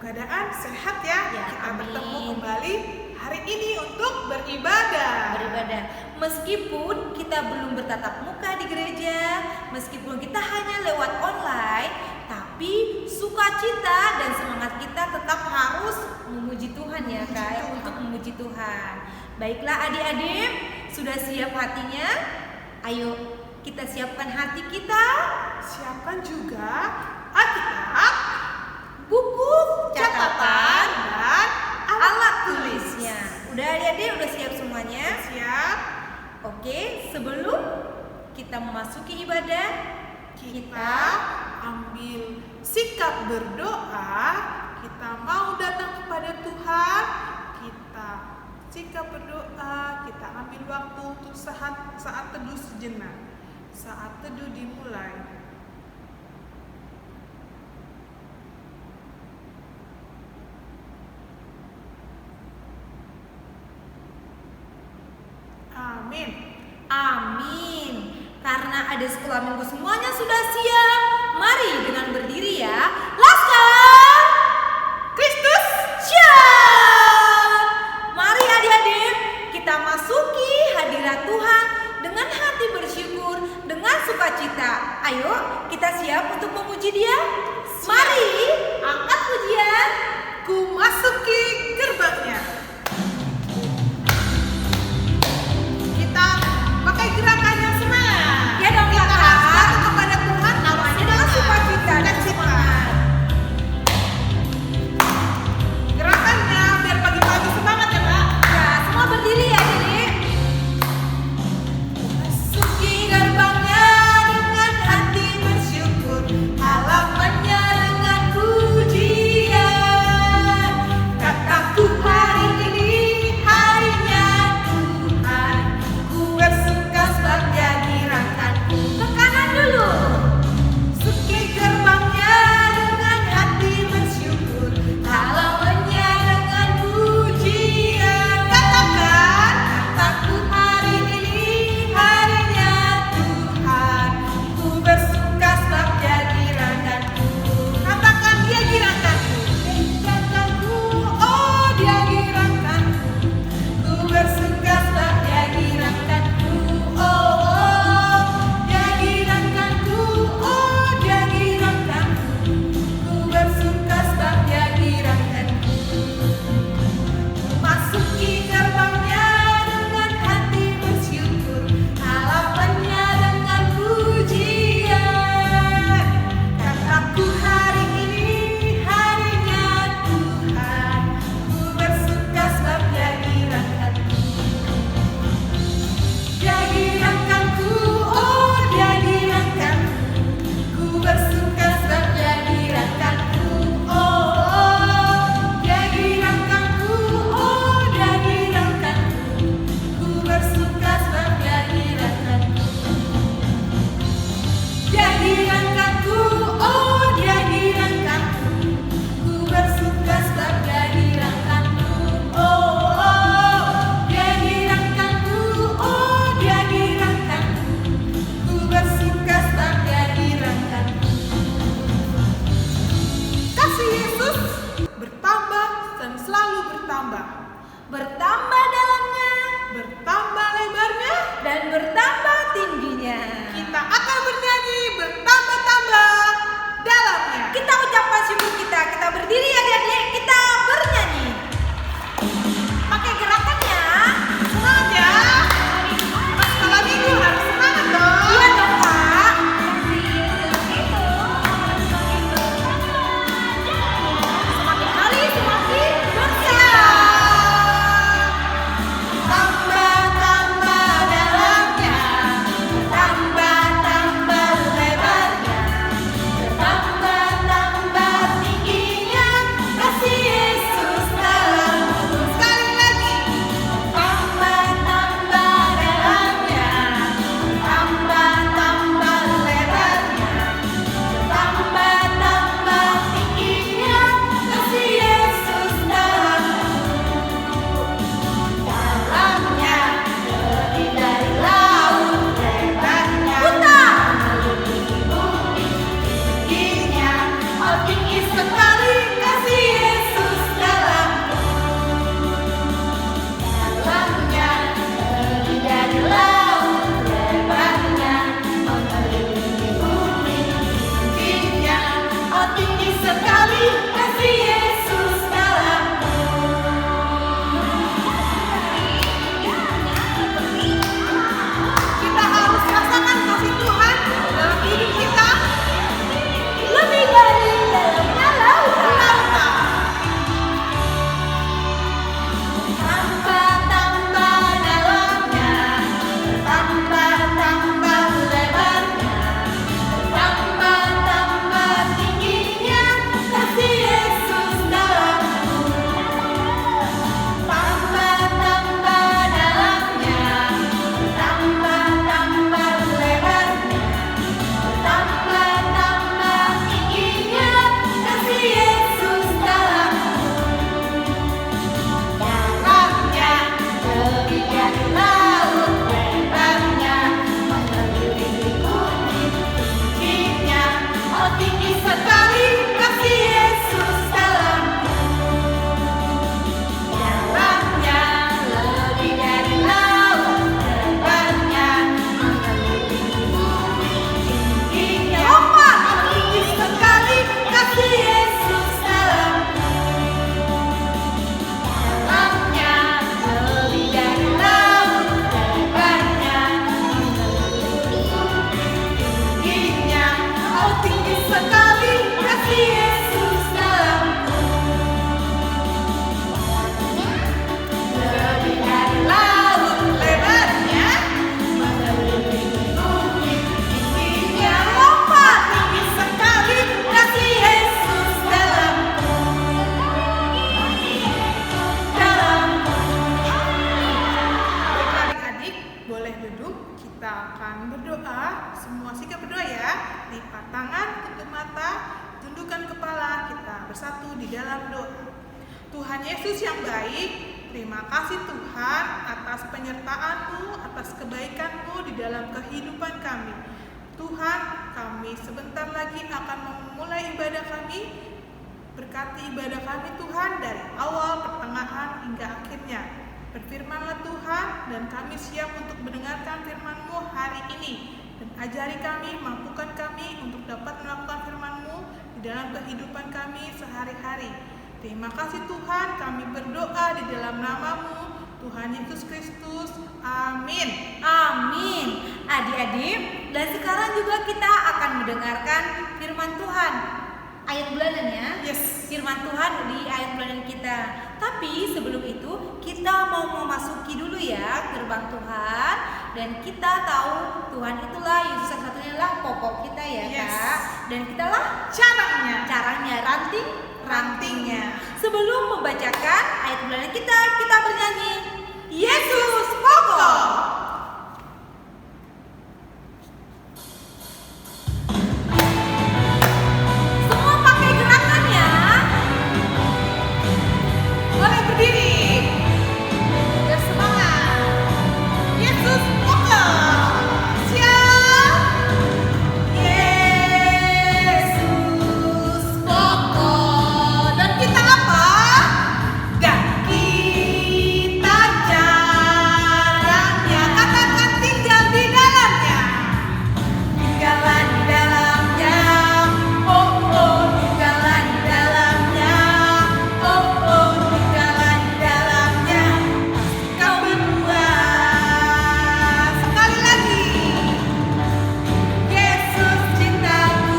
keadaan sehat ya. Kita amin. bertemu kembali hari ini untuk beribadah. Meskipun kita belum bertatap muka di gereja, meskipun kita hanya lewat online, tapi sukacita dan semangat kita tetap harus memuji Tuhan ya Kak, untuk memuji Tuhan. Baiklah adik-adik, sudah siap hatinya? Ayo kita siapkan hati kita. Siapkan juga Alkitab, buku catatan, dan alat tulisnya. Udah adik-adik, udah siap semuanya? Siap. Oke, sebelum kita memasuki ibadah, Kita ambil sikap berdoa. Kita mau datang kepada Tuhan. Kita sikap berdoa. Kita ambil waktu untuk saat teduh sejenak. Saat teduh dimulai. Amin. amin. Karena ada sekolah minggu semuanya sudah siap, mari dengan berdiri ya. Laskar Kristus siap. Mari adik-adik, kita masuki hadirat Tuhan dengan hati bersyukur, dengan sukacita. Ayo kita siap untuk memuji Dia. Mari angkat pujian. Ku masuki gerbangnya. Kita pakai gerakan yang semangat. Ya dong Kita kakak. harus datang kepada Tuhan Namanya adalah sukacita dan semangat. Gerakannya biar pagi-pagi semangat ya Pak. Ya, semua berdiri ya adik. Masuki gerbangnya dengan hati bersyukur, halamannya dengan pujian. Kataku hari ini harinya Tuhan, ku bersuka sebab Dia gerakanku. Ke kanan dulu. Masuki gerbangnya dengan hati bersyukur, halamannya dengan pujian. Katakan, kataku hari ini harinya Tuhan, ku bersuka sebab Dia gerakanku. Katakan, Dia gerakanku. Gerakanku, oh Dia gerakanku. Ku bersuka sebab Dia gerakanku. Oh, Dia gerakanku. Oh, Dia gerakanku. Ku bersuka sebab Dia gerakanku. Masuki gerbangnya dengan hati bersyukur, halamannya dengan pujian. Kataku hari ini harinya Tuhan, ku bersuka sebab Dia gerakanku. Dia gerakanku, oh Dia gerakanku. Ku bersuka sebab Dia gerakanku. Oh, Dia gerakanku, oh Dia gerakanku. Ku bersuka sebab Dia gerakanku. Dia gerakanku, oh Dia gerakanku. Ku bersuka sebab Dia gerakanku. Oh, Dia gerakanku, oh Dia gerakanku. Ku bersuka sebab Dia gerakanku. Kasih Yesus bertambah dan selalu bertambah. Bertambah dalamnya Bertambah lebarnya, dan bertambah tingginya. kita akan bernyanyi bertambah-tambah dalamnya. Kita ucapkan syukur kita. Kita berdiri adik-adik, kita bernyanyi. Pakai gerakannya. Semangat ya. kita akan berdoa. Semua sikap berdoa ya. Lipat tangan, tutup mata, tundukkan kepala, kita bersatu di dalam doa. Tuhan Yesus yang baik, terima kasih Tuhan atas penyertaan-Mu, atas kebaikan-Mu di dalam kehidupan kami. Tuhan, kami sebentar lagi akan memulai ibadah kami. Berkati ibadah kami Tuhan dari awal, pertengahan, hingga akhirnya. Berfirmanlah Tuhan, dan kami siap untuk mendengarkan firman-Mu hari ini. Dan ajari kami, mampukan kami untuk dapat melakukan firman-Mu di dalam kehidupan kami sehari-hari. Terima kasih Tuhan, kami berdoa di dalam nama-Mu, Tuhan Yesus Kristus. Amin. Amin. Adik-adik, dan sekarang juga kita akan mendengarkan firman Tuhan. Ayat bulanan ya. Yes. Firman Tuhan di ayat bulanan kita. Tapi sebelum itu kita mau memasuki dulu ya gerbang Tuhan. Dan kita tahu Tuhan itulah Yesus satu-satunya lah pokok kita ya Yes. Kak. Dan kita lah caranya, rantingnya. Sebelum membacakan ayat bulanan kita bernyanyi Yesus pokok. Semua pakai gerakan ya. Boleh berdiri. Bersemangat. Yesus pokok. Siap. Yesus pokok. Dan kita apa? Dan kita caranya. Katakan tinggal di dalamnya. Tinggallah di dalamnya. Oh oh, tinggallah di dalamnya. Oh oh, tinggallah di dalamnya. Kau berbuat. Sekali lagi. Yesus cintaku,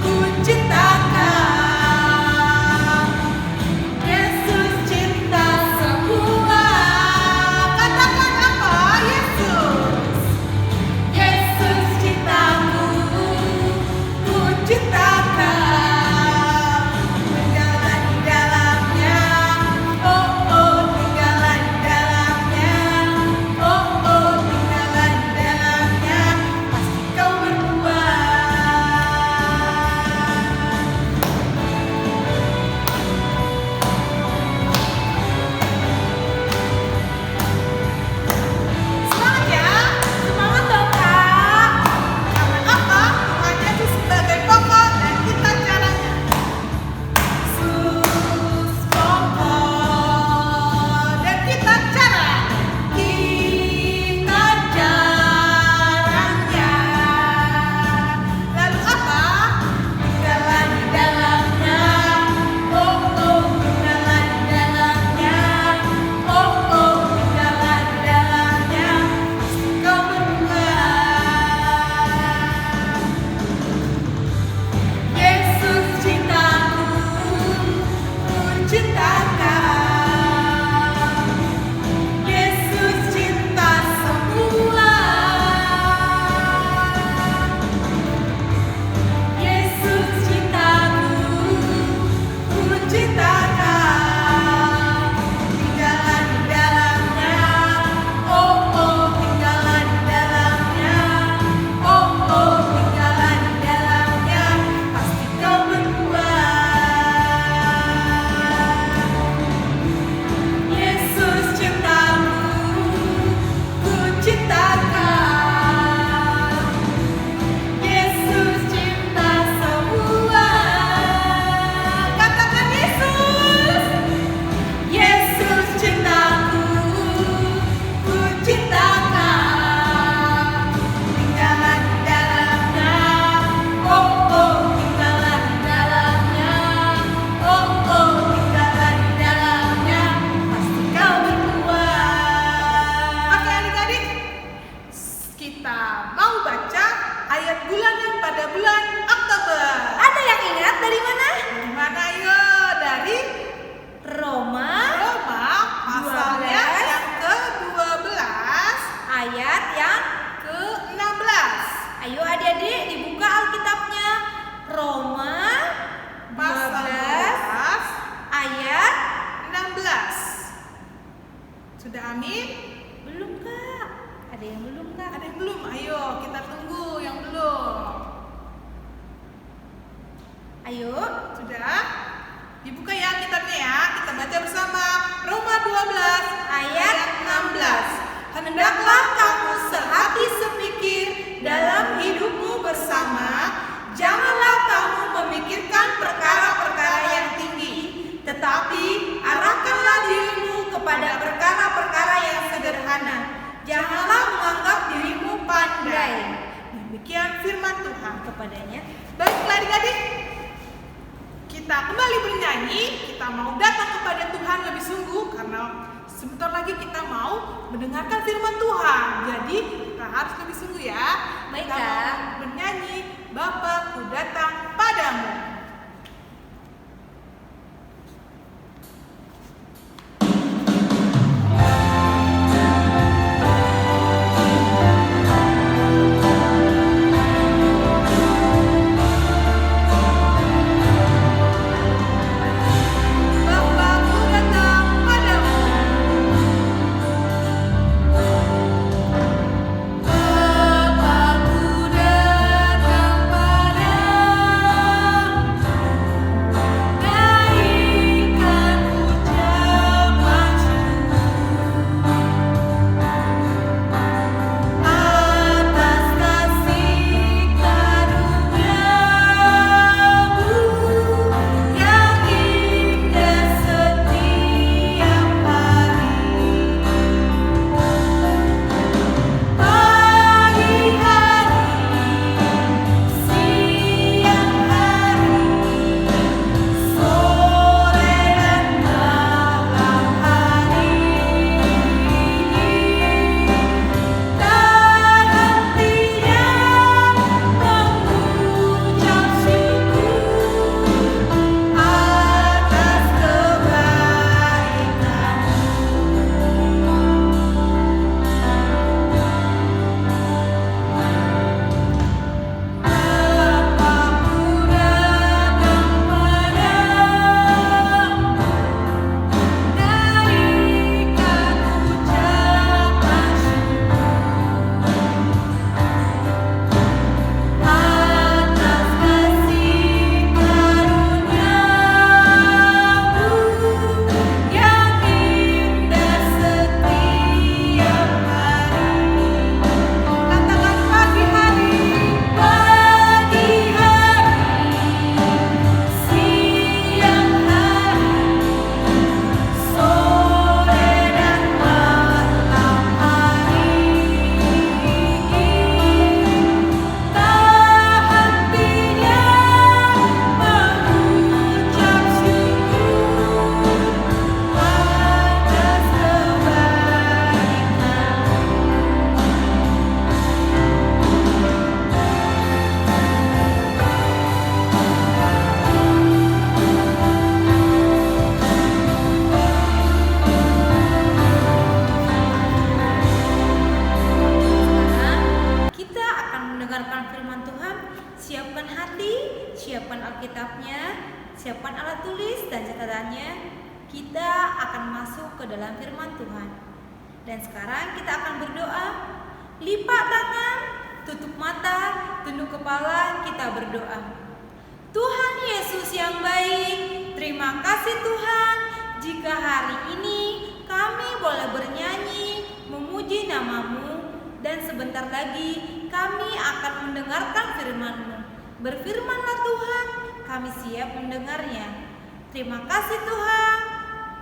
ku cintakan. Yesus cinta semua. Katakan apa? Yesus. Yesus cintaku, ku cintakan. Tinggallah di dalamnya. Oh oh, tinggallah di dalamnya. Oh oh, tinggallah di dalamnya. Pasti kau Semangat ya. Semangat dong Kak. Karena apa? Tuhan Yesus sebagai pokok dan kita caranya. Yesus pokok dan kita cara. Kita caranya. Lalu apa? Tinggallah di dalamnya. Oh oh, tinggallah di dalamnya. Oh oh, tinggallah di dalamnya. Kau berbuat. Yesus cintaku, ku cintakan. Yesus cinta semua. Yesus cintaku, ku cintakan. Tinggallah di dalamnya. Oh oh, tinggallah di dalamnya. Oh oh, tinggallah di dalamnya. Pasti kau berbuat. Yesus cintaku, ku cintakan. Yesus cinta semua. Katakan Yesus. Yesus cintaku, ku cintakan. Tinggallah di dalamnya. Oh oh, tinggallah di dalamnya. Oh oh, tinggallah di dalamnya. Pasti kau berbuat. Oke adik-adik, kita mau baca ayat bulanan pada bulan Oktober. Ada yang ingat dari mana? Dari mana yo? Dari Roma Roma pasalnya 12. yang ke-12 ayat yang ke-16. Ayo adik-adik dibuka Alkitabnya. Roma Pasal 12 ayat 16. Sudah amin? belum Kak. Ada yang belum, Kak? Ada yang belum? Ayo kita tunggu yang belum. Ayo. Sudah? Dibuka ya kitabnya ya. Kita baca bersama. Roma 12 Ayat 16. Hendaklah kamu sehati sepikir dalam hidupmu bersama. Janganlah kamu memikirkan perkara-perkara yang tinggi, tetapi arahkanlah dirimu kepada perkara-perkara yang sederhana. Janganlah menganggap dirimu pandai. Demikian firman Tuhan Kepadanya. Baiklah adik-adik, kita kembali bernyanyi. Kita mau datang kepada Tuhan lebih sungguh karena sebentar lagi kita mau mendengarkan firman Tuhan. Jadi kita harus lebih sungguh ya. Baik, Kita Kak. mau bernyanyi Bapa ku datang padamu. siapkan alat tulis dan catatannya. Kita akan masuk ke dalam firman Tuhan. Dan sekarang kita akan berdoa. Lipat tangan, tutup mata, tunduk kepala, kita berdoa. Tuhan Yesus yang baik, terima kasih Tuhan, jika hari ini kami boleh bernyanyi, memuji nama-Mu, dan sebentar lagi kami akan mendengarkan firman-Mu. Berfirmanlah Tuhan, kami siap mendengarnya. Terima kasih Tuhan,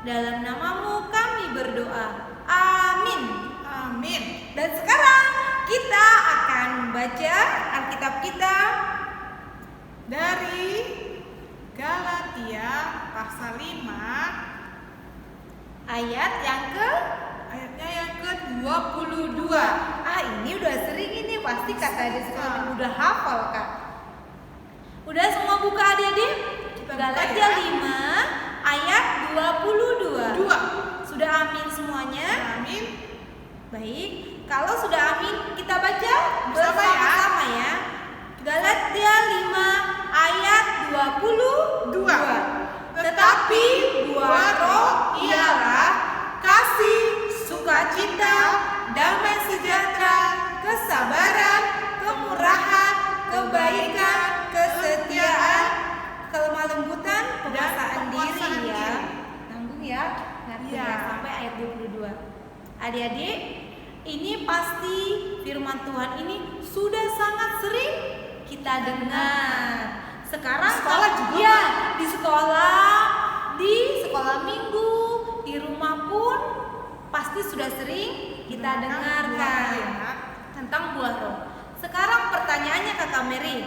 dalam nama-Mu kami berdoa. Amin. Amin. Dan sekarang kita akan membaca Alkitab kita dari Galatia pasal 5 ayatnya yang ke-22. Ini udah sering ini, pasti kata adik sekolah udah hafal Kak. Udah semua buka adik-adik? Kita buka Galatia ya. 5 ayat 22. 2. Sudah amin semuanya? Amin. Baik, kalau sudah amin kita baca Bersama ya. bersama ya. Galatia 5 ayat 22. Tetapi buah roh ialah kasih, sukacita, damai sejahtera, 22. Adik-adik, ini pasti firman Tuhan ini sudah sangat sering kita dengar. Sekarang Di sekolah juga, ya, di sekolah minggu, di rumah pun pasti sudah sering kita dengarkan tentang buah roh. Sekarang pertanyaannya Kakak Mary.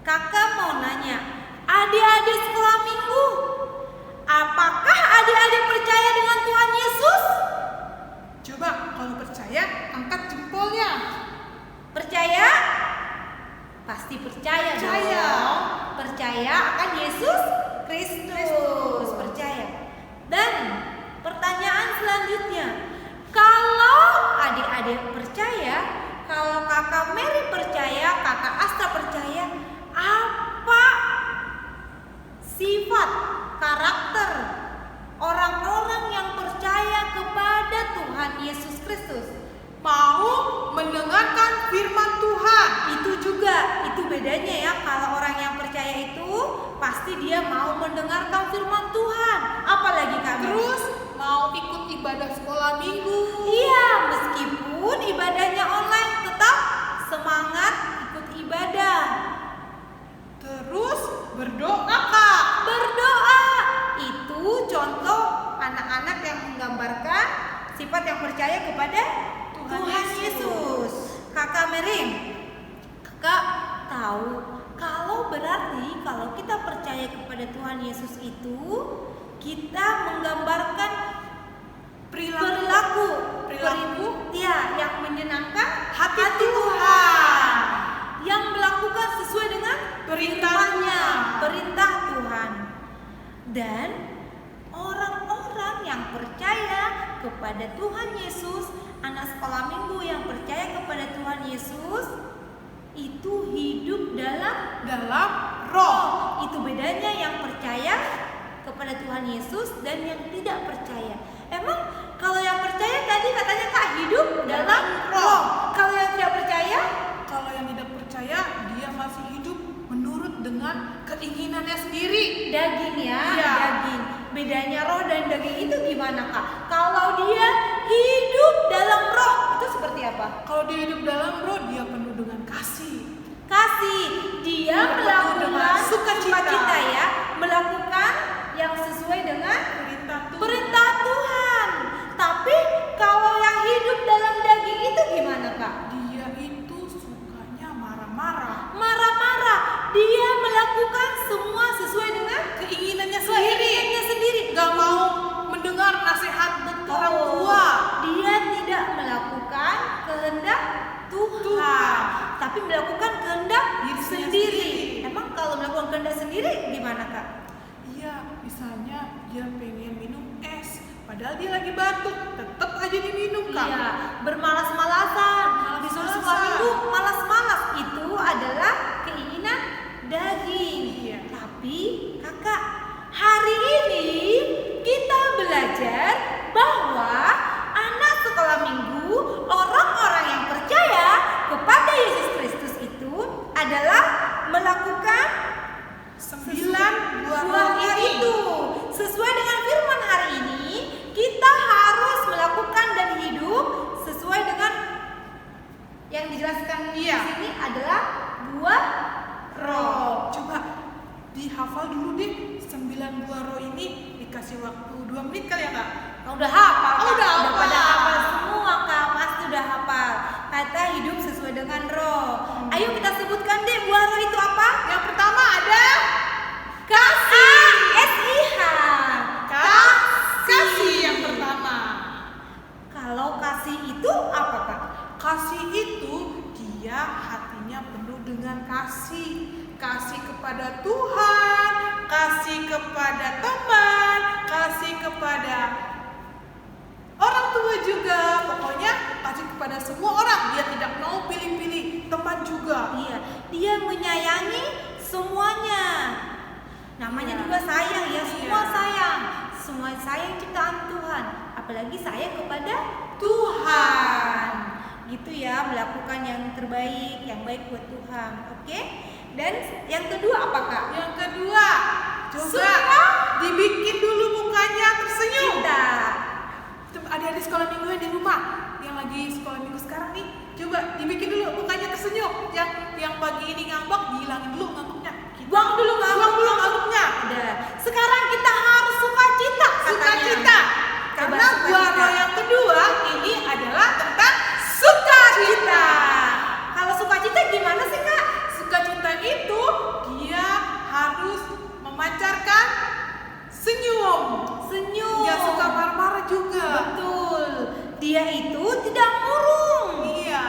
Kakak mau nanya, adik-adik sekolah minggu, apakah adik-adik percaya dengan Tuhan Yesus? Coba kalau percaya, angkat jempolnya. Percaya? Pasti percaya. Percaya. Dong. Percaya akan Yesus Kristus. Percaya. Dan pertanyaan selanjutnya, kalau adik-adik percaya, kalau Kakak Mary percaya, Kakak Asta percaya, apa sifat karakter orang-orang yang percaya kepada Tuhan Yesus Kristus? Mau mendengarkan firman Tuhan. Itu juga, itu bedanya ya. Kalau orang yang percaya itu pasti dia mau mendengarkan firman Tuhan. Apalagi kami. Terus mau ikut ibadah sekolah minggu. Iya, meskipun ibadahnya online tetap semangat ikut ibadah. Terus berdoa, Kak. Berdoa itu contoh anak-anak yang menggambarkan sifat yang percaya kepada Tuhan Yesus. Kakak Merim, Kakak tahu kalau berarti kalau kita percaya kepada Tuhan Yesus itu kita menggambarkan perilaku ya, yang menyenangkan hati Tuhan, yang melakukan sesuai dengan firman-Nya, perintah Tuhan. Dan orang-orang yang percaya kepada Tuhan Yesus, anak sekolah minggu yang percaya kepada Tuhan Yesus itu hidup dalam roh. Itu bedanya yang percaya kepada Tuhan Yesus dan yang tidak percaya. Emang kalau yang percaya tadi katanya Kak hidup dalam roh. Kalau yang tidak percaya? Kalau yang tidak percaya, dia masih hidup menurut dengan keinginannya sendiri. Daging ya, Iya. daging. Bedanya roh dan daging itu gimana Kak? Kalau dia hidup dalam roh itu seperti apa? Kalau dia hidup dalam roh, dia penuh dengan kasih. Kasih, dia penuh dengan melakukan sukacita ya, melakukan yang sesuai dengan perintah Tuhan. Tapi kalau yang hidup dalam daging itu gimana Kak? Dia itu sukanya marah-marah. Marah-marah. Dia melakukan semua sesuai dengan Keinginannya sendiri. Gak mau mendengar nasihat orang tua. Dia tidak melakukan kehendak Tuhan, tapi melakukan kehendak Dirinya sendiri. sendiri. Emang kalau melakukan kehendak sendiri gimana Kak? Iya, misalnya dia pengen minum es, padahal dia lagi batuk, tetap aja diminum, Kak. Iya, bermalas-malasan, disuruh sekolah minggu malas-malas, itu adalah keinginan daging. Iya. Tapi Kakak, hari ini kita belajar bahwa anak sekolah minggu, orang-orang yang percaya kepada Yesus Kristus itu adalah melakukan 9 buah buah roh itu. Sesuai dengan firman hari ini, kita harus melakukan dan hidup sesuai dengan yang dijelaskan di sini adalah buah roh. Coba dihafal dulu deh 9 buah roh ini, dikasih waktu 2 menit kali ya, Kak? Udah hafal, Kak. Udah hafal. pada hafal semua Kak, pasti udah hafal. Kata hidup sesuai dengan roh. Ayo kita sebutkan deh buah roh itu apa? Yang pertama ada Kasih. S-I-H. kasih yang pertama. Kalau kasih itu apa Kak? Kasih itu dia hatinya penuh dengan kasih. Kasih kepada Tuhan, kasih kepada teman, kasih kepada orang tua juga. Pokoknya kasih kepada semua orang. Dia tidak mau pilih-pilih, teman juga. Iya, dia menyayangi semuanya. Namanya juga sayang ya, semua sayang. Semua sayang ciptaan Tuhan. Apalagi sayang kepada Tuhan. Gitu ya, melakukan yang terbaik, yang baik buat Tuhan. Oke? Dan yang kedua apa Kak? Yang kedua, coba Suka dibikin dulu mukanya tersenyum. Kita pagi ini ngambek, dihilangin dulu ngambeknya. Buang dulu ngambeknya. Udah. Sekarang kita harus sukacita katanya. Sukacita. Karena Coba buah sukacita. roh yang kedua ini adalah tentang sukacita. Kalau sukacita gimana sih, Kak? Sukacita itu dia harus memancarkan senyum. Senyum. Nggak suka marah-marah juga. Betul. Dia itu tidak murung. Iya.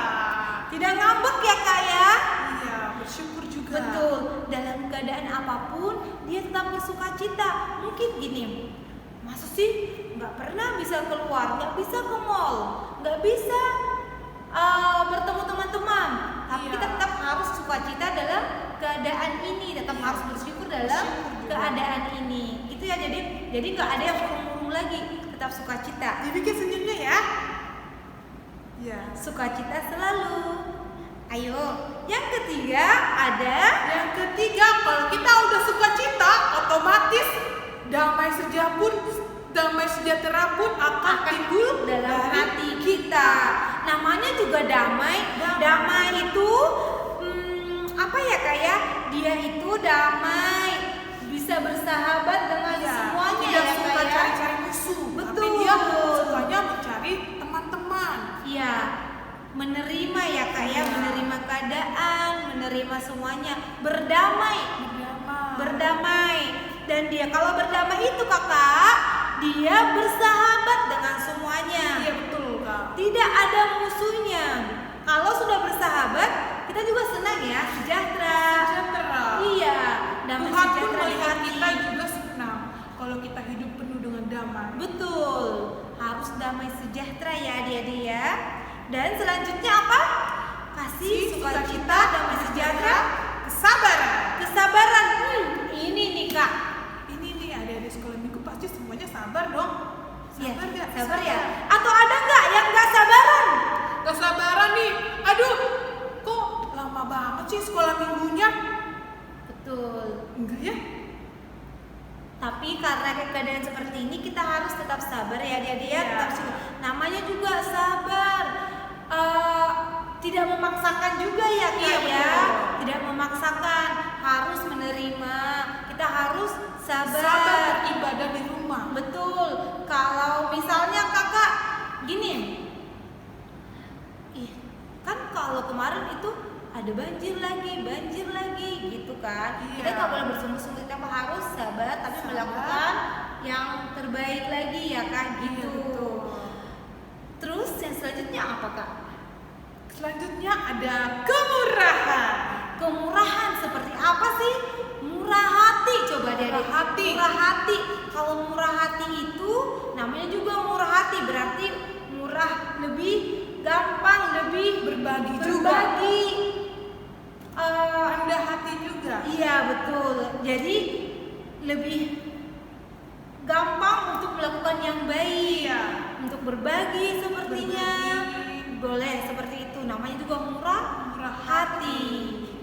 Tidak ngambek ya, Kak ya? Iya, bersyukur juga. Betul. Dalam keadaan apapun dia tetap bersukacita. Mungkin gini, masa sih nggak pernah bisa keluar, nggak bisa ke mall, nggak bisa bertemu teman-teman. Tapi Iya. kita tetap harus sukacita dalam keadaan ini, tetap Iya. harus bersyukur dalam Bersyukur juga. keadaan ini. Gitu ya. Jadi nggak ada yang murung-murung lagi, tetap sukacita. Dibikin senyumnya ya. Iya. Sukacita selalu. Ayo, yang ketiga ada Yang ketiga, kalau kita udah sukacita, otomatis damai sejahtera pun akan timbul dalam dari hati kita. Namanya juga damai. Damai itu apa ya, Kak ya? Dia itu damai, bisa bersahabat dengan Iya, semuanya tidak ya, suka Kak ya? cari-cari musuh, tapi Betul. dia sukanya mencari teman-teman. Iya, menerima ya, Kak ya, Iya. menerima keadaan, menerima semuanya, berdamai. Berdamai. Dan dia kalau berdamai itu, Kakak, dia bersahabat dengan semuanya. Iya betul, Kak. Tidak ada musuhnya. Kalau sudah bersahabat, kita juga senang ya, sejahtera. Sejahtera. Iya, damai Tuhan pun sejahtera di melihat hati. kita juga senang kalau kita hidup penuh dengan damai. Betul, harus damai sejahtera ya adik-adik ya. Dan selanjutnya apa? Kasih, sukacita, damai sejahtera, kesabaran. kesabaran. Ini nih, Kak. Ini nih adik-adik sekolah minggu pasti semuanya sabar dong. Iya, Sabar nggak? sabar ya. Atau ada nggak yang nggak sabaran? Gak sabaran nih. Aduh, kok lama banget sih sekolah minggunya? Betul. Enggak ya? Tapi karena keadaan seperti ini kita harus tetap sabar ya adik-adik ya. Iya. Tetap sabar. Namanya juga sabar. Tidak memaksakan juga ya Kak Iya, ya. betul. Tidak memaksakan, harus menerima. Kita harus sabar. Sabar beribadah di rumah. Betul. Kalau misalnya Kakak gini. Kan kalau kemarin itu ada banjir lagi gitu kan. Iya. Kita nggak boleh bersungguh-sungguh, kita harus sabar tapi Sabar. melakukan yang terbaik lagi ya Kak gitu. Iya, betul. Terus yang selanjutnya apa Kak? Selanjutnya ada kemurahan. Kemurahan seperti apa sih? Murah hati, coba deh. Murah hati. Murah hati. Kalau murah hati itu namanya juga murah hati, berarti murah, lebih gampang, lebih Berbagi juga. berbagi. Rendah hati juga. Iya betul. Jadi lebih gampang untuk melakukan yang baik, Iya. untuk berbagi sepertinya. Berbagi. Boleh seperti itu. Namanya juga murah Murah hati.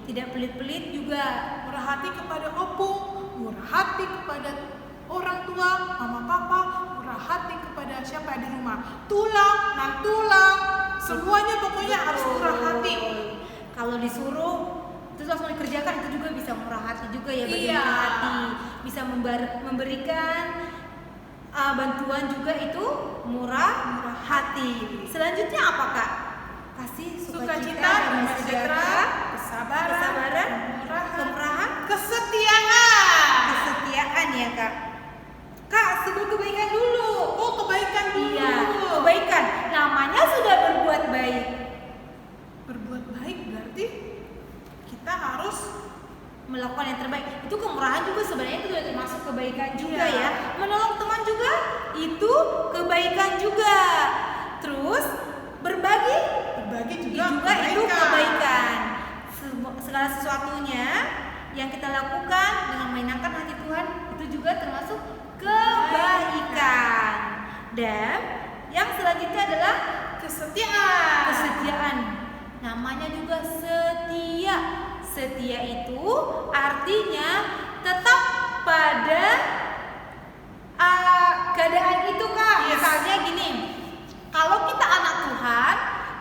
Tidak pelit-pelit juga. Murah hati kepada opung, murah hati kepada orang tua, mama papa, murah hati kepada siapa di rumah, tulang, nan tulang, semuanya pokoknya harus murah hati. Kalau disuruh terus langsung dikerjakan itu juga bisa murah hati juga ya, bagi Iya. murah hati. Bisa memberikan bantuan juga itu murah hati. Selanjutnya apa Kak? Kasih Sukacita, damai damai sejahtera, kesabaran, kesabaran, kemurahan, kemurahan, kesetiaan. kesetiaan ya Kak. Kak, sebut kebaikan dulu. Oh, kebaikan dulu. Iya, kebaikan. Namanya sudah berbuat baik. Berbuat baik berarti kita harus Melakukan yang terbaik. Itu kemurahan juga sebenarnya itu sudah termasuk kebaikan juga Iya. ya. Menolong teman juga itu kebaikan juga. Terus berbagi juga itu kebaikan. Segala sesuatunya yang kita lakukan dengan menyenangkan hati Tuhan itu juga termasuk kebaikan. Dan yang selanjutnya adalah kesetiaan. kesetiaan. Namanya juga setia. Setia itu artinya tetap pada keadaan itu Kak. Yes. Misalnya gini, kalau kita anak Tuhan,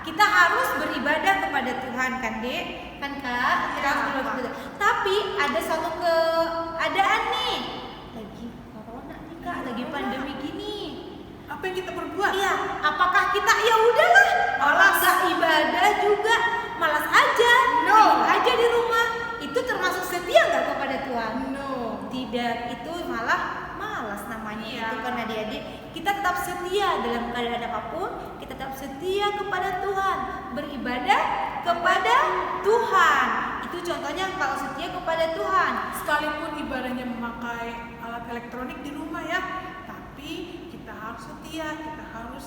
kita harus beribadah kepada kepada Tuhan kan, Dek? Kan, Kak? Kita harus berdoa kepada Tuhan. Tapi ada satu keadaan nih. Lagi corona nih, Kak, lagi pandemi gini. Apa yang kita perbuat? Iya, apakah kita ya udahlah, orang nggak ibadah juga, malas aja, No. diem aja di rumah. Itu termasuk setia nggak kepada Tuhan? No. Tidak, itu malah malas namanya. Iya. Itu kan adik-adik, kita tetap setia dalam keadaan apapun, kita tetap setia kepada Tuhan, beribadah kepada Tuhan. Itu contohnya kalau setia kepada Tuhan. Sekalipun ibadahnya memakai alat elektronik di rumah ya, tapi kita harus setia, kita harus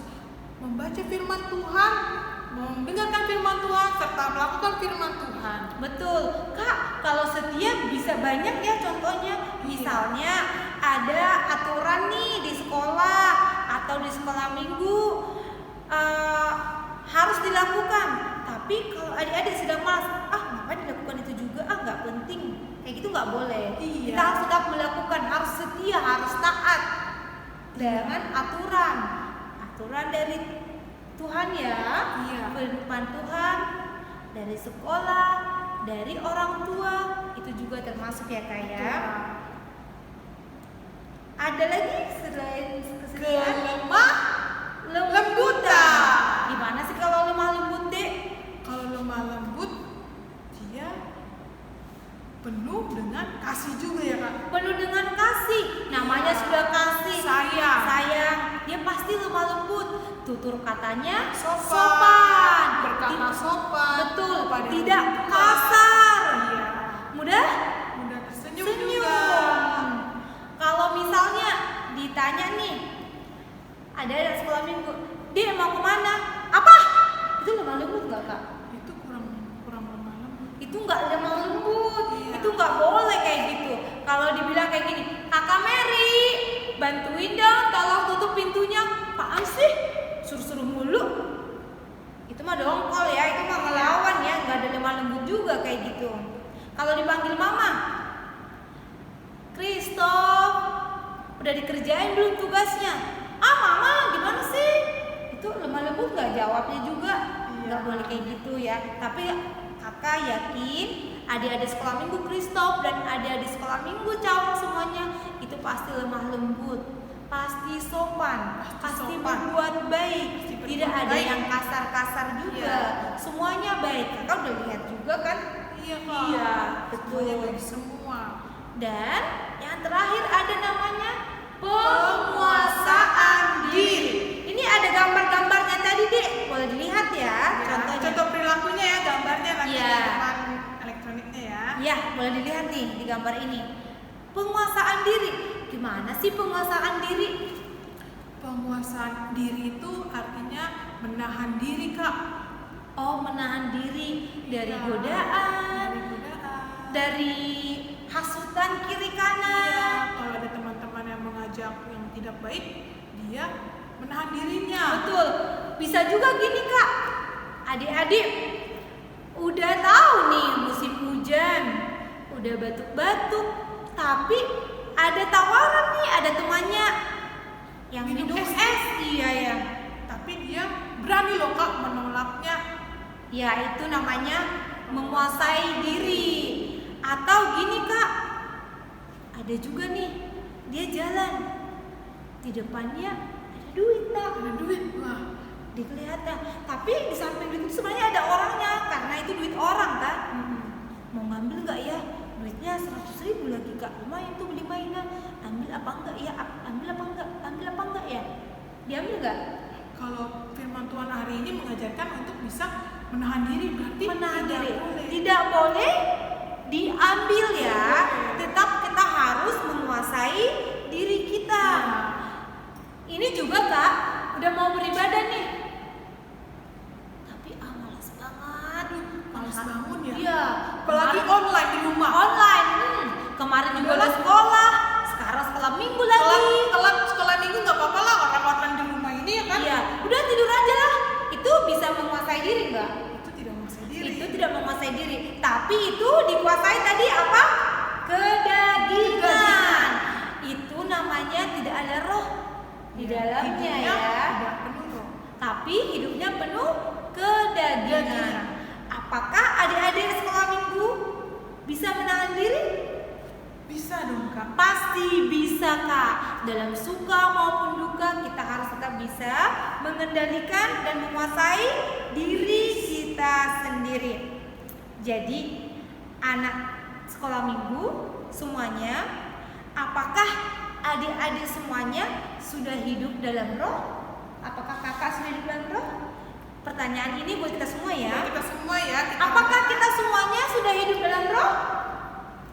membaca firman Tuhan, mendengarkan firman Tuhan, serta melakukan firman Tuhan. Betul, Kak. Kalau setia bisa banyak ya contohnya. Misalnya ada aturan nih di sekolah atau di sekolah minggu harus dilakukan. Tapi kalau adik-adik sedang malas, ngapain dilakukan itu juga? Nggak penting. Kayak gitu nggak boleh. Iya. Kita harus tetap melakukan, harus setia, harus taat dengan aturan dari Tuhan ya. Iya. Firman Tuhan dari sekolah, dari orang tua, itu juga termasuk ya, Kak ya. Ada lagi selain kesetiaan? Lembutan. Gimana sih kalau lemah lembut, Dek? Kalau lemah lembut, dia penuh dengan kasih juga ya, Kak. Penuh dengan kasih. Namanya sudah kasih. Sayang. Dia pasti lemah lembut. Tutur katanya sopan. Berkata sopan. Betul. kepada Tidak orang tua. kasar. Iya. Mudah Tersenyum senyum. juga. Kalau misalnya ditanya nih, ada sekolah minggu, dia mau kemana? Apa? Itu lemah lembut nggak, Kak? Itu kurang lemah lembut. Itu nggak lemah lembut. Iya. Itu nggak boleh kayak gitu. Kalau dibilang kayak gini, Kakak Mary, bantuin dong, tolong tutup pintunya. Apaan sih? Suruh-suruh mulu. Itu mah dongkol ya, itu mah ngelawan ya, nggak ada lemah lembut juga kayak gitu. Kalau dipanggil mama, Kristof, udah dikerjain belum tugasnya? Mama, gimana sih? Itu lemah lembut nggak jawabnya juga? Nggak boleh kayak gitu ya. Tapi kakak yakin adik-adik sekolah minggu Kristof dan adik-adik sekolah minggu Cawang semuanya itu pasti lemah lembut, pasti sopan, pasti berbuat baik. Tidak ada yang kasar-kasar juga. Iya. Semuanya baik. Kakak udah lihat juga kan? Iya, Kak. Iya, Semuanya betul. baik semua. Dan yang terakhir ada namanya penguasaan diri. Ini ada gambar-gambarnya tadi, Dek. Boleh dilihat ya, contohnya. Contoh perilakunya ya, gambarnya nanti Iya. di depan elektroniknya ya. Ya, boleh dilihat nih di gambar ini. Penguasaan diri. Gimana sih penguasaan diri? Penguasaan diri itu artinya menahan diri, Kak. Oh, menahan diri dari Iya. godaan, Dari godaan. dari hasutan kiri Iya, kanan. kalau ada teman-teman yang mengajak yang tidak baik, dia menahan dirinya. Betul. Bisa juga gini, Kak. Adik-adik udah tahu nih musim hujan, udah batuk-batuk, tapi ada tawaran nih, ada temannya yang minum es. Iya ya. Tapi dia berani loh, Kak, menolaknya. Ya, itu namanya menguasai diri. Atau gini, Kak. Ada juga nih, dia jalan. Di depannya ada duit, Kak. Ada duit, wah. Dia kelihatan. Tapi di samping duit itu sebenarnya ada orangnya, karena itu duit orang, Kak. Mau ngambil nggak ya? Duitnya 100.000 lagi, Kak. Lumayan tuh beli mainan. Ambil apa enggak ya? Ambil apa enggak? Ambil apa enggak ya? Diambil nggak? Kalau firman Tuhan hari ini mengajarkan untuk bisa menahan diri, berarti Menahan tidak diri. boleh. Tidak boleh diambil ya. Tetap kita harus menguasai diri kita. Ini juga, Kak, udah mau beribadah nih. Tapi malas banget. Malas bangun ya? Iya. Apalagi Kemarin- online di rumah. Online. Kemarin juga udah sekolah. Sekarang sekolah minggu lagi. Telat sekolah minggu nggak apa-apa lah, orang online di rumah ini ya kan? Iya. Udah tidur aja lah. Itu bisa menguasai diri nggak? Itu tidak menguasai diri. Itu tidak menguasai diri, tapi itu dikuasai tadi apa? Kedagingan. Itu namanya tidak ada roh di dalamnya Hidupnya ya. tidak penuh roh. Tapi hidupnya penuh kedagingan. Kedagingan. Apa Bisa menahan diri? Bisa dong Kak. Pasti bisa Kak. Dalam suka maupun duka kita harus tetap bisa mengendalikan dan menguasai diri kita sendiri. Jadi anak sekolah minggu semuanya, apakah adik-adik semuanya sudah hidup dalam roh? Apakah kakak sudah hidup dalam roh? Pertanyaan ini buat kita semua ya. Kita semua ya. Apakah kita semuanya sudah hidup dalam roh?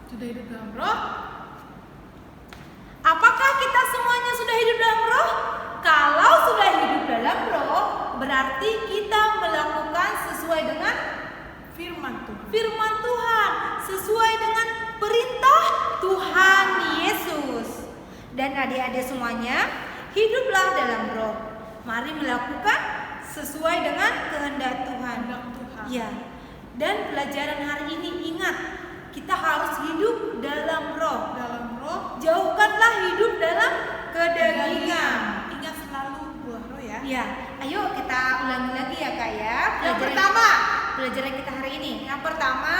Sudah hidup dalam roh? Apakah kita semuanya sudah hidup dalam roh? Kalau sudah hidup dalam roh, berarti kita melakukan sesuai dengan Firman Tuhan. firman Tuhan, sesuai dengan perintah Tuhan Yesus. Dan adik-adik semuanya, hiduplah dalam roh. Mari melakukan sesuai dengan kehendak Tuhan. Kehendak Tuhan. Ya. Dan pelajaran hari ini ingat, kita harus hidup dalam roh. Dalam roh. Jauhkanlah hidup dalam kedagingan. Ingat selalu buah roh ya. Ya, ayo kita ulangi lagi ya Kak ya. Yang pertama, Pelajaran kita hari ini. Yang pertama,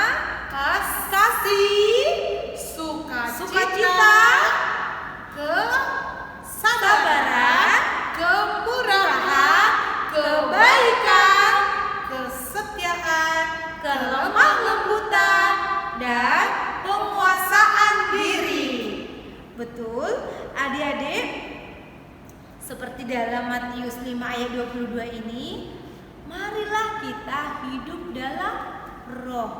kasih, sukacita, kesabaran, kemurahan, kebaikan, kesetiaan, kelemah lembutan, dan penguasaan diri. Betul, adik-adik. Seperti dalam Matius 5 ayat 22 ini, marilah kita hidup dalam roh.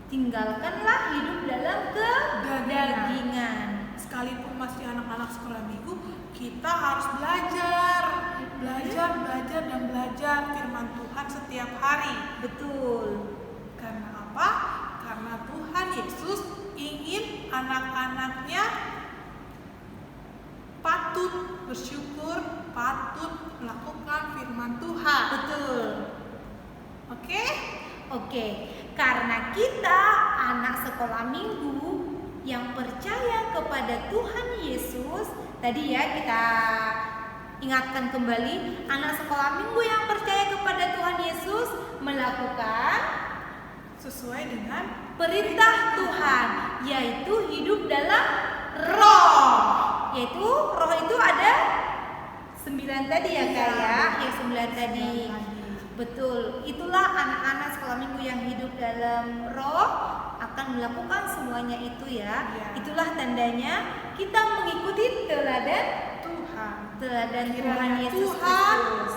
Tinggalkanlah hidup dalam kedagingan. Sekalipun masih anak-anak sekolah minggu, kita harus belajar dan belajar firman Tuhan setiap hari. Betul. Karena apa? Karena Tuhan Yesus ingin anak-anaknya patut bersyukur, patut melakukan firman Tuhan. Betul. Oke? Oke, karena kita anak sekolah minggu yang percaya kepada Tuhan Yesus, tadi ya kita ingatkan kembali, anak sekolah minggu yang percaya kepada Tuhan Yesus melakukan Sesuai dengan perintah Tuhan, yaitu hidup dalam roh. Yaitu roh itu ada 9 tadi ya Kak ya, yang 9 tadi. Betul, itulah anak-anak sekolah minggu yang hidup dalam roh akan melakukan semuanya itu ya. Ya. Itulah tandanya kita mengikuti teladan Tuhan. Tuhan Kiranya Yesus Tuhan Kristus.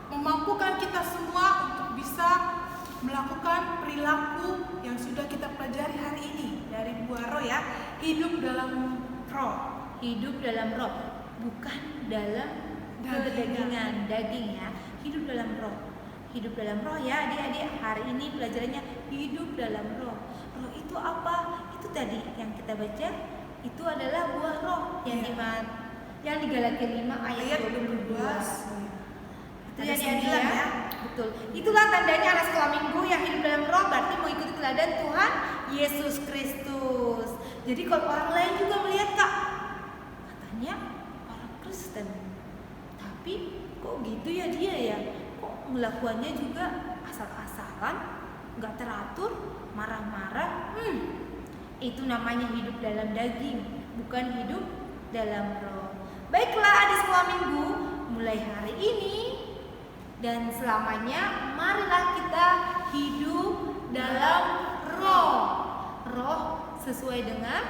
memampukan kita semua untuk bisa melakukan perilaku yang sudah kita pelajari hari ini dari buah roh ya. Hidup dalam roh. Hidup dalam roh, bukan dalam kedagingan, daging ya. Hidup dalam roh. Hidup dalam roh ya adik-adik. Hari ini pelajarannya hidup dalam roh. Roh itu apa? Itu tadi yang kita baca, itu adalah buah roh yang di Galatia 5 ayat 22. Itu Ada ya 9 ya. ya. Betul. Itulah tandanya anak sekolah minggu yang hidup dalam roh, berarti mengikuti teladan Tuhan Yesus Kristus. Jadi kalau orang lain juga melihat Kak, katanya orang Kristen, tapi kok gitu ya dia ya, kok melakukannya juga asal-asalan, nggak teratur, marah-marah. Itu namanya hidup dalam daging, bukan hidup dalam roh. Baiklah adik sekolah minggu, mulai hari ini dan selamanya marilah kita hidup dalam roh. Roh sesuai dengan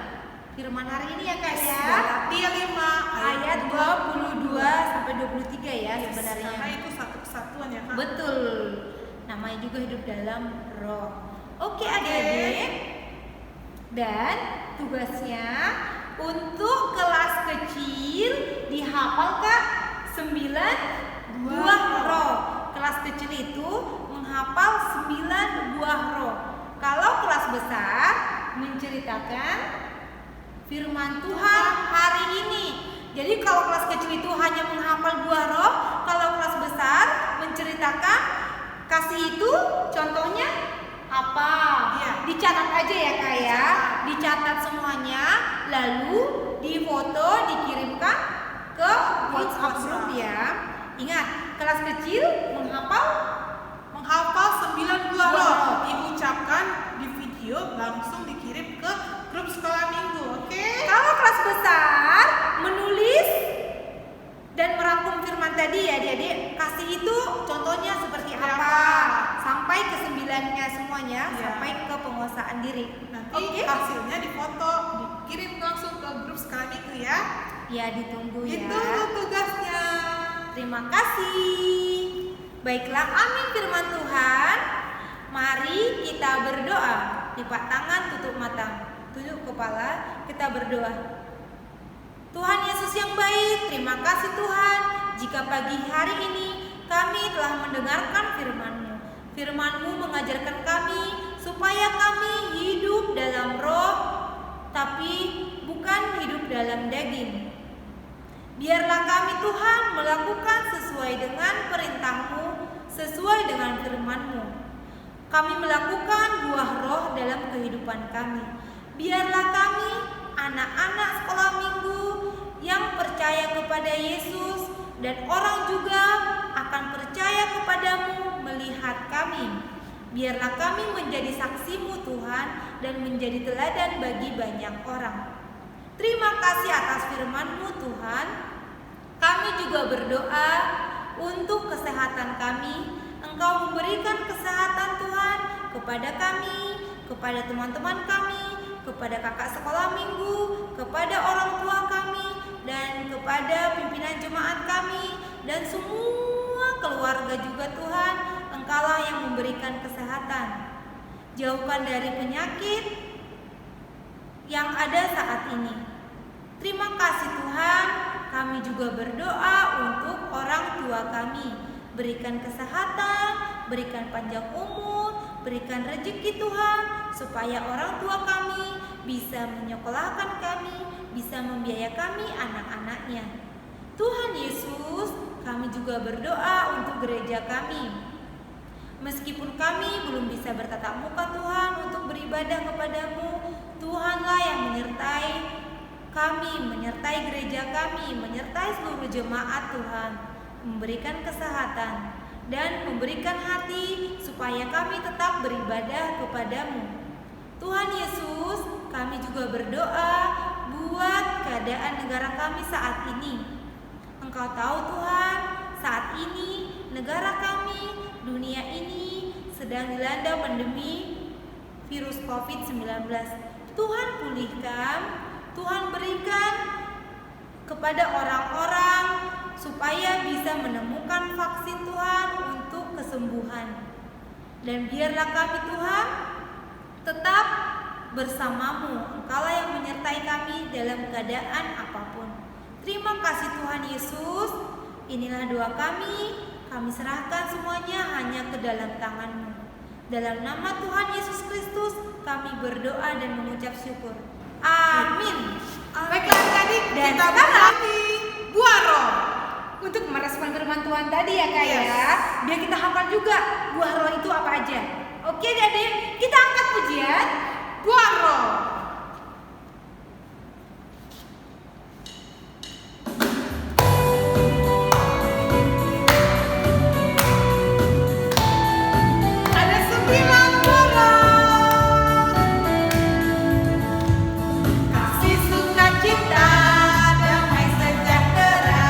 firman hari ini ya Kak ya. Galatia 5 Ayat 22 sampai 23 ya sebenarnya. Karena itu satu kesatuan ya Kak. Betul. Namanya juga hidup dalam roh. Oke adik-adik. Dan tugasnya untuk kelas kecil dihafal Kak 9 buah roh. Kelas kecil itu menghafal 9 buah roh. Kalau kelas besar menceritakan firman Tuhan hari ini. Jadi kalau kelas kecil itu hanya menghafal buah roh, kalau kelas besar menceritakan kasih itu contohnya apa? Iya. Dicatat aja ya Kak ya. Dicatat semuanya, lalu difoto, dikirimkan ke WhatsApp group ya. Ingat, kelas kecil menghafal 9 buah roh diucapkan di video langsung dikirim rangkum firman tadi ya adik-adik, kasih itu contohnya seperti Ya, apa, Kak. sampai ke 9-nya semuanya, Iya. sampai ke penguasaan diri. Nanti Oke? hasilnya difoto, dikirim langsung ke grup skala minggu ya. Ya, ditunggu ya. Itu tugasnya. Terima kasih. Baiklah, amin firman Tuhan. Mari kita berdoa. Lipat tangan, tutup mata, tunduk kepala, kita berdoa. Tuhan Yesus yang baik, terima kasih Tuhan, jika pagi hari ini kami telah mendengarkan firman-Mu. Firman-Mu mengajarkan kami supaya kami hidup dalam roh, tapi bukan hidup dalam daging. Biarlah kami Tuhan melakukan sesuai dengan perintah-Mu, sesuai dengan firman-Mu. Kami melakukan buah roh dalam kehidupan kami. Biarlah kami anak-anak sekolah minggu yang percaya kepada Yesus, dan orang juga akan percaya kepadamu melihat kami. Biarlah kami menjadi saksi-Mu Tuhan, dan menjadi teladan bagi banyak orang. Terima kasih atas firman-Mu Tuhan. Kami juga berdoa untuk kesehatan kami. Engkau memberikan kesehatan Tuhan kepada kami, kepada teman-teman kami, kepada kakak sekolah minggu, kepada orang tua kami, dan kepada pimpinan jemaat kami, dan semua keluarga juga Tuhan. Engkaulah yang memberikan kesehatan. Jauhkan dari penyakit yang ada saat ini. Terima kasih Tuhan. Kami juga berdoa untuk orang tua kami. Berikan kesehatan, berikan panjang umur, berikan rezeki Tuhan, supaya orang tua kami bisa menyekolahkan kami, bisa membiayai kami anak-anaknya. Tuhan Yesus, kami juga berdoa untuk gereja kami. Meskipun kami belum bisa bertatap muka Tuhan untuk beribadah kepadamu, Tuhanlah yang menyertai kami, menyertai gereja kami, menyertai seluruh jemaat Tuhan, memberikan kesehatan dan memberikan hati supaya kami tetap beribadah kepadamu. Tuhan Yesus, kami juga berdoa buat keadaan negara kami saat ini. Engkau tahu Tuhan, saat ini negara kami, dunia ini sedang dilanda pandemi virus COVID-19. Tuhan pulihkan, Tuhan berikan kepada orang-orang supaya bisa menemukan vaksin Tuhan untuk kesembuhan. Dan biarlah kami Tuhan tetap bersamamu. Engkaulah yang menyertai kami dalam keadaan apapun. Terima kasih Tuhan Yesus. Inilah doa kami. Kami serahkan semuanya hanya ke dalam tangan-Mu. Dalam nama Tuhan Yesus Kristus kami berdoa dan mengucap syukur. Amin. Baiklah adik-adik, Dan kita sekarang bernyanyi buah roh. untuk merespon firman Tuhan tadi ya Kak Yes. ya, biar kita hafal juga buah roh itu apa aja. Oke adik, kita angkat pujian. Buah roh. Ada 9 buah. Kasih, sukacita, damai sejahtera,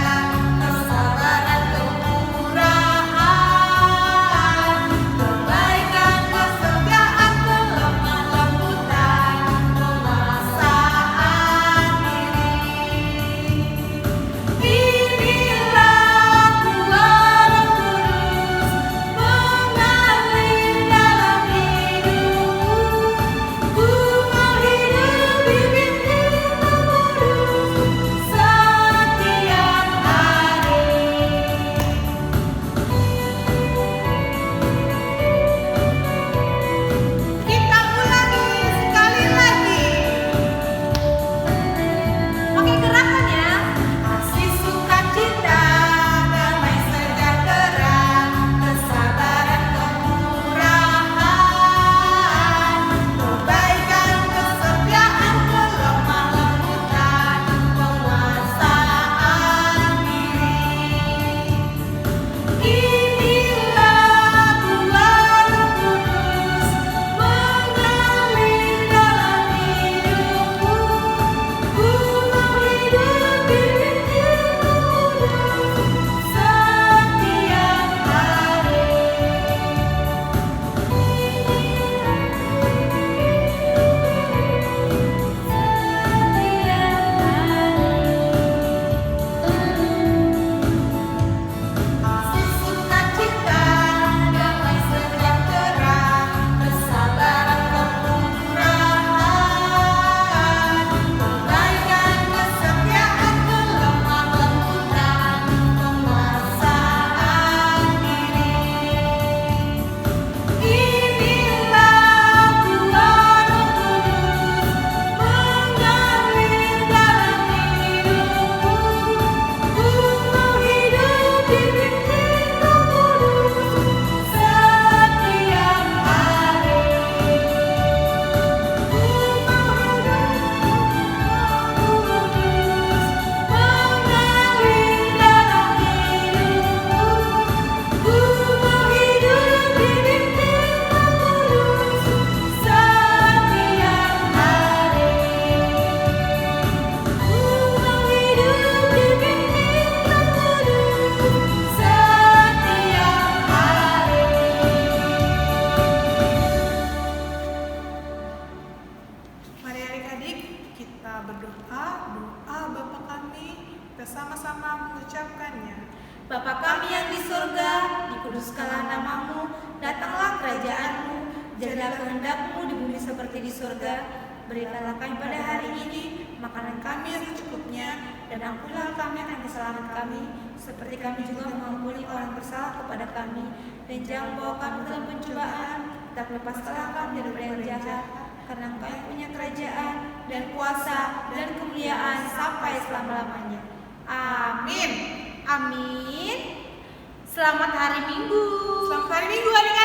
kesabaran, kemurahan, kebaikan, kesetiaan, kelemah lembutan, Jadilah kehendak-Mu di bumi seperti di surga. Berikanlah kami pada hari ini makanan kami yang secukupnya, dan ampunilah kami akan kesalahan kami, seperti kami juga mengampuni orang bersalah kepada kami. Dan jangan bawa kami dalam pencobaan, tapi lepaskanlah kami dari yang jahat. Karena Engkau yang punya kerajaan dan kuasa dan kemuliaan sampai selama-lamanya. Amin. Amin. Selamat hari Minggu. Selamat hari Minggu adik-adik.